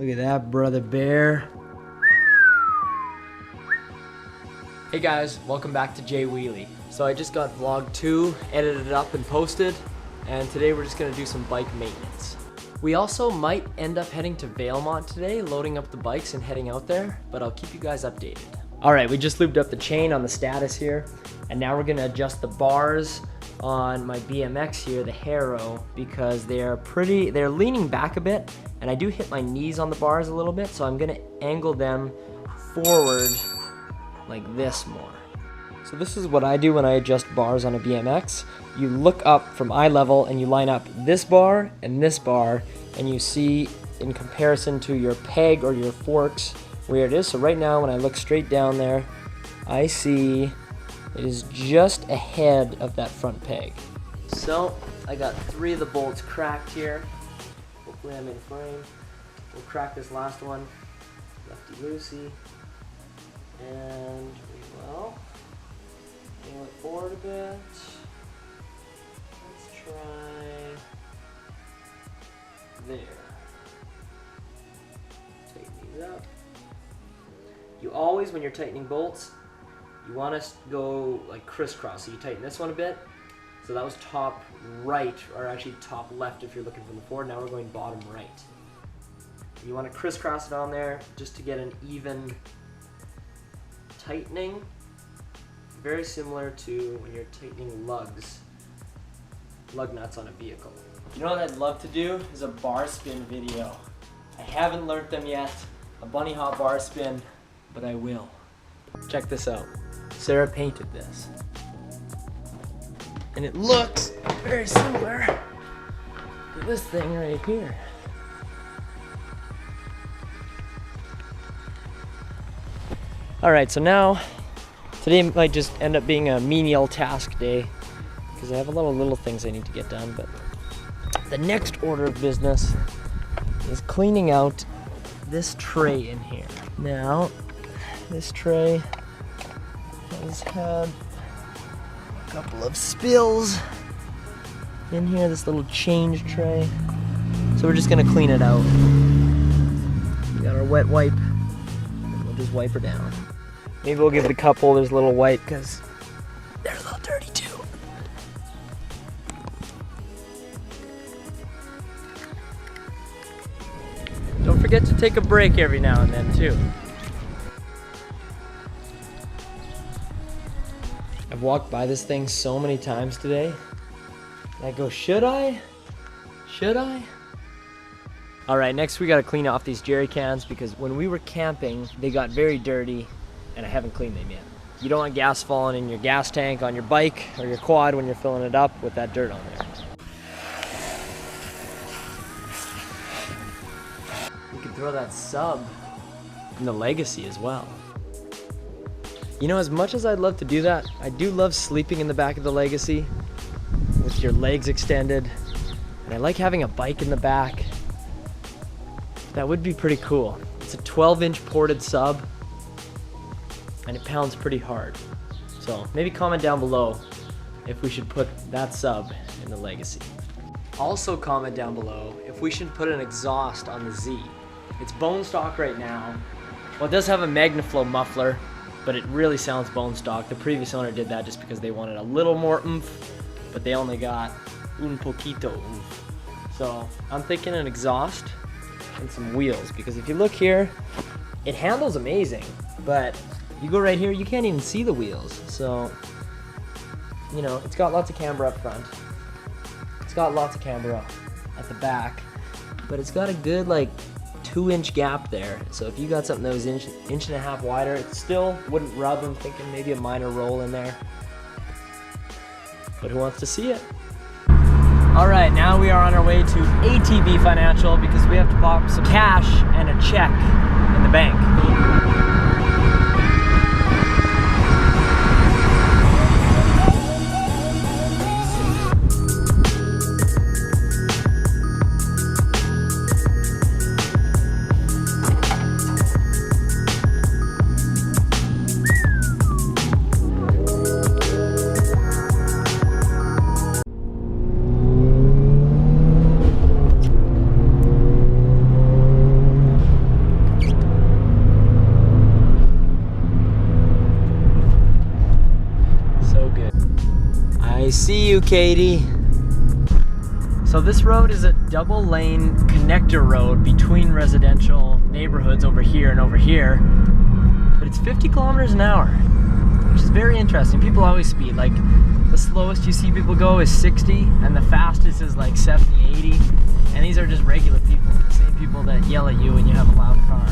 Look at that, brother bear. Hey guys, welcome back to Jay Wheelie. So I just got vlog 2 edited up and posted, and today we're just gonna do some bike maintenance. We also might end up heading to Valemont today, loading up the bikes and heading out there, but I'll keep you guys updated. All right, we just lubed up the chain on the status here, and now we're gonna adjust the bars on my BMX here, the Harrow, because they're leaning back a bit, and I do hit my knees on the bars a little bit, so I'm gonna angle them forward like this more. So this is what I do when I adjust bars on a BMX. You look up from eye level and you line up this bar, and you see in comparison to your peg or your forks where it is. So right now when I look straight down there, I see it is just ahead of that front peg. So I got 3 of the bolts cracked here. Hopefully I'm in frame. We'll crack this last one, lefty-loosey, and we will nail it forward a bit. Let's try there. Tighten these up. You always, when you're tightening bolts, you want to go like crisscross. So you tighten this one a bit. So that was top right, or actually top left if you're looking from the forward. Now we're going bottom right. You want to crisscross it on there just to get an even tightening. Very similar to when you're tightening lug nuts on a vehicle. You know what I'd love to do is a bar spin video. I haven't learned them yet, a bunny hop bar spin, but I will. Check this out. Sarah painted this. And it looks very similar to this thing right here. All right, so now, today might just end up being a menial task day because I have a lot of little things I need to get done, but the next order of business is cleaning out this tray in here. Now, this tray has had a couple of spills in here, this little change tray. So we're just gonna clean it out. We got our wet wipe, and we'll just wipe her down. Maybe we'll give it a cup holder's a little wipe because they're a little dirty too. Don't forget to take a break every now and then too. I've walked by this thing so many times today. And I go, should I? Should I? All right, next we gotta clean off these jerry cans because when we were camping, they got very dirty and I haven't cleaned them yet. You don't want gas falling in your gas tank on your bike or your quad when you're filling it up with that dirt on there. We could throw that sub in the Legacy as well. You know, as much as I'd love to do that, I do love sleeping in the back of the Legacy with your legs extended. And I like having a bike in the back. That would be pretty cool. It's a 12-inch ported sub and it pounds pretty hard. So maybe comment down below if we should put that sub in the Legacy. Also comment down below if we should put an exhaust on the Z. It's bone stock right now. Well, it does have a MagnaFlow muffler, but it really sounds bone stock. The previous owner did that just because they wanted a little more oomph, but they only got un poquito oomph. So I'm thinking an exhaust and some wheels, because if you look here, it handles amazing, but you go right here, you can't even see the wheels. So, you know, it's got lots of camber up front. It's got lots of camber at the back, but it's got a good like 2-inch gap there. So if you got something that was inch and a half wider, it still wouldn't rub. I'm thinking maybe a minor roll in there, but who wants to see it? All right, now we are on our way to ATB Financial because we have to pop some cash and a check in the bank. I see you, Katie. So this road is a double lane connector road between residential neighborhoods over here and over here, but it's 50 kilometers an hour, which is very interesting. People always speed. Like, the slowest you see people go is 60, and the fastest is like 70, 80, and these are just regular people, the same people that yell at you when you have a loud car,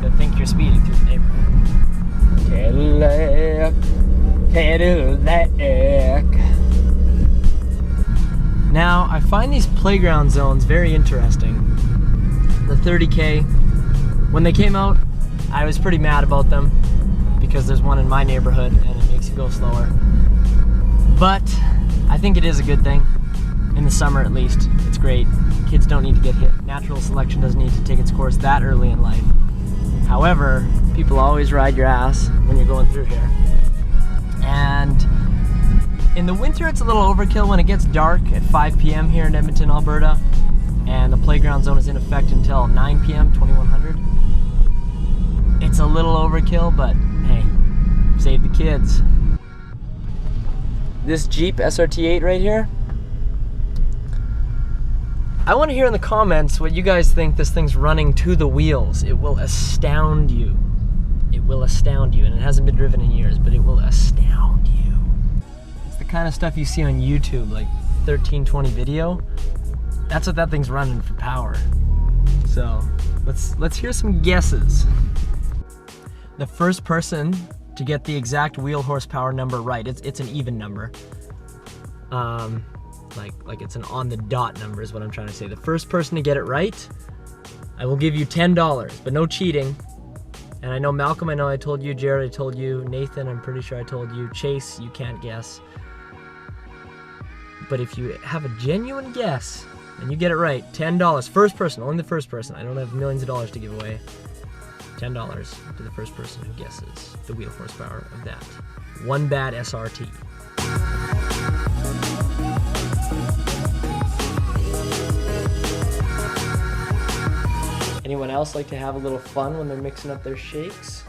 that think you're speeding through the neighborhood. Cadillac. Now, I find these playground zones very interesting. The 30K, when they came out, I was pretty mad about them because there's one in my neighborhood and it makes you go slower. But I think it is a good thing. In the summer at least, it's great. Kids don't need to get hit. Natural selection doesn't need to take its course that early in life. However, people always ride your ass when you're going through here. And in the winter, it's a little overkill when it gets dark at 5 p.m. here in Edmonton, Alberta, and the playground zone is in effect until 9 p.m., 2100. It's a little overkill, but hey, save the kids. This Jeep SRT8 right here, I want to hear in the comments what you guys think this thing's running to the wheels. It will astound you. It will astound you, and it hasn't been driven in years, but it will astound you. The kind of stuff you see on YouTube, like 1320 video, that's what that thing's running for power. So let's hear some guesses. The first person to get the exact wheel horsepower number right, it's an even number. Like it's an on the dot number is what I'm trying to say. The first person to get it right, I will give you $10, but no cheating. And I know Malcolm, I know I told you, Jared, I told you, Nathan, I'm pretty sure I told you, Chase, you can't guess. But if you have a genuine guess and you get it right, $10. First person, only the first person. I don't have millions of dollars to give away. $10 to the first person who guesses the wheel horsepower of that one bad SRT. Anyone else like to have a little fun when they're mixing up their shakes?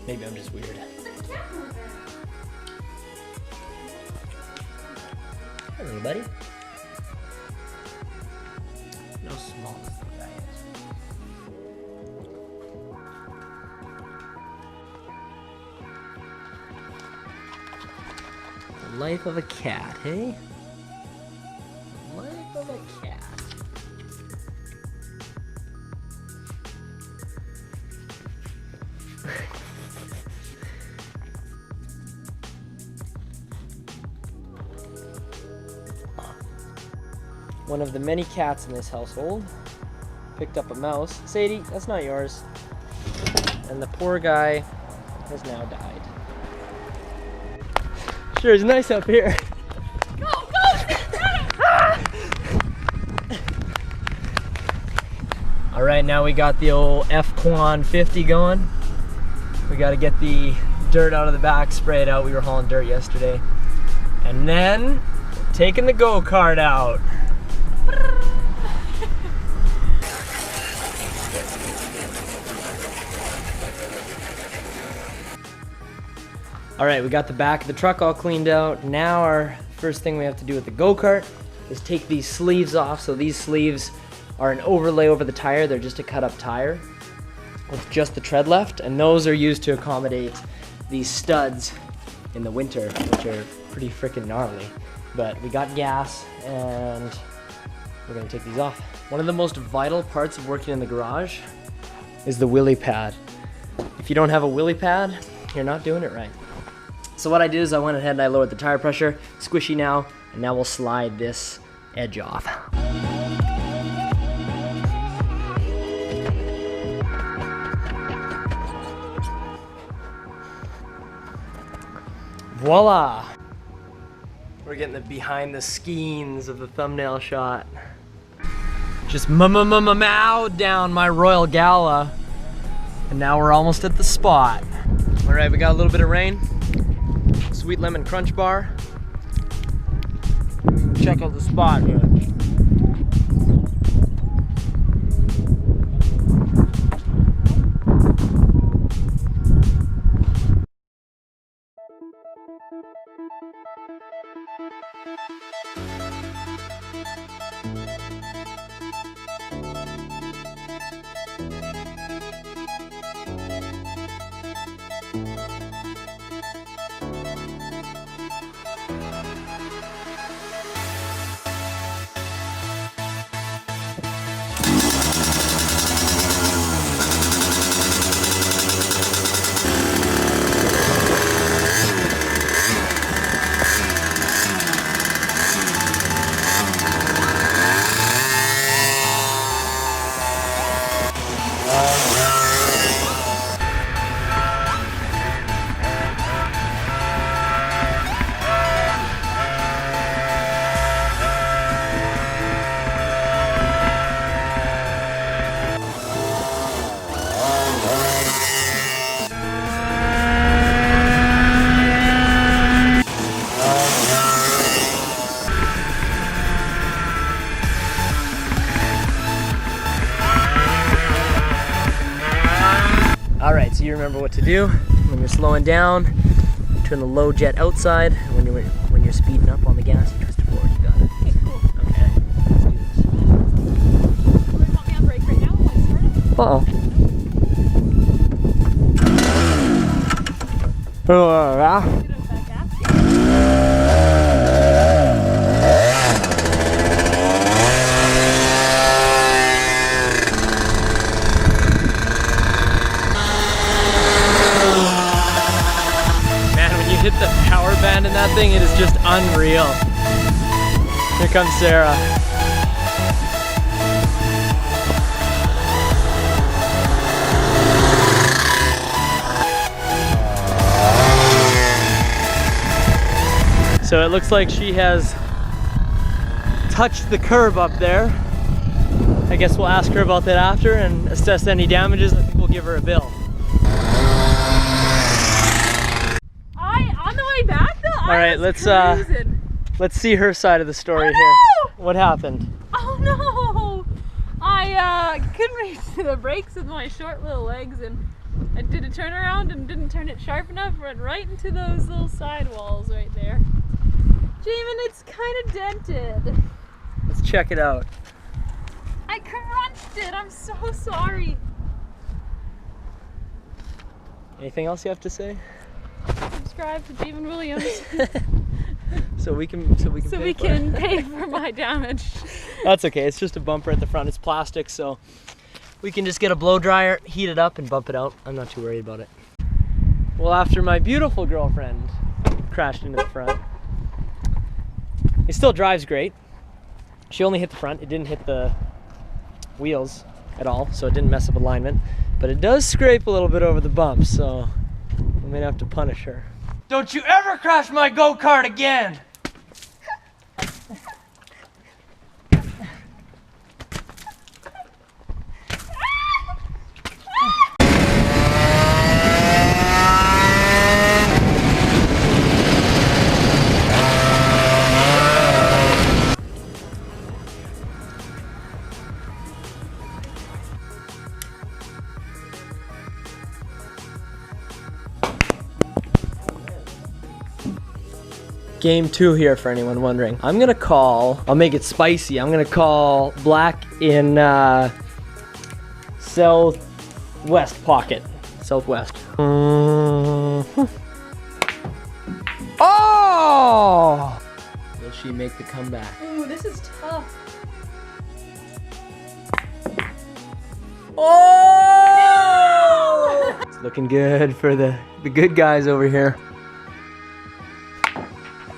Maybe I'm just weird. Hello, buddy. No small guy. The life of a cat, hey? The life of a cat. One of the many cats in this household picked up a mouse. Sadie, that's not yours. And the poor guy has now died. Sure, it's nice up here. Go! All right, now we got the old F-Quan 50 going. We got to get the dirt out of the back, spray it out. We were hauling dirt yesterday. And then taking the go-kart out. All right, we got the back of the truck all cleaned out. Now our first thing we have to do with the go-kart is take these sleeves off. So these sleeves are an overlay over the tire. They're just a cut up tire with just the tread left. And those are used to accommodate these studs in the winter, which are pretty freaking gnarly. But we got gas and we're gonna take these off. One of the most vital parts of working in the garage is the wheelie pad. If you don't have a wheelie pad, you're not doing it right. So what I did is I went ahead and I lowered the tire pressure, squishy now, and now we'll slide this edge off. Voila! We're getting the behind the scenes of the thumbnail shot. Just mowed down my Royal Gala, and now we're almost at the spot. All right, we got a little bit of rain. Sweet lemon crunch bar. Check out the spot here. you remember what to do. When you're slowing down, turn the low jet outside. And when you're speeding up on the gas, you twist it forward. You got it. Okay, cool. Okay, let's do this. You want me on brake right now when I start it? Uh-oh. Get it back gas. Man, when you hit the power band in that thing, it is just unreal. Here comes Sarah. So it looks like she has touched the curb up there. I guess we'll ask her about that after and assess any damages. I think we'll give her a bill. On the way back though, All right, let's see her side of the story here. What happened? Oh no! I couldn't reach the brakes with my short little legs, and I did a turnaround and didn't turn it sharp enough. Went right into those little sidewalls right there. Jamin, it's kind of dented. Let's check it out. I crunched it. I'm so sorry. Anything else you have to say? Subscribe to Jamin Williams So we can pay for my damage. That's okay. It's just a bumper at the front. It's plastic, so we can just get a blow dryer, heat it up, and bump it out. I'm not too worried about it. Well, after my beautiful girlfriend crashed into the front, it still drives great. She only hit the front. It didn't hit the wheels at all, so it didn't mess up alignment. But it does scrape a little bit over the bumps, so I'm gonna have to punish her. Don't you ever crash my go-kart again! Game 2 here for anyone wondering. I'm gonna call, I'll make it spicy. I'm gonna call black in southwest pocket. Southwest. Oh! Will she make the comeback? Ooh, this is tough. Oh! It's looking good for the good guys over here.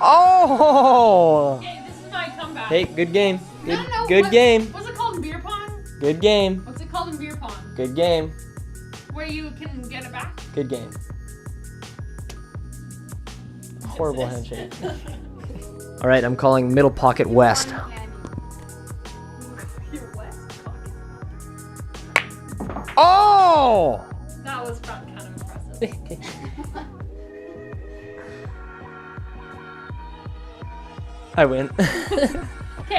Oh! Okay, this is my comeback. Hey, good game. Good, No, good game. What's it called in beer pong? Good game. What's it called in beer pong? Good game. Where you can get it back? Good game. Horrible handshake. All right, I'm calling middle pocket west. Your west pocket. Oh! That was kind of impressive. I win. Okay.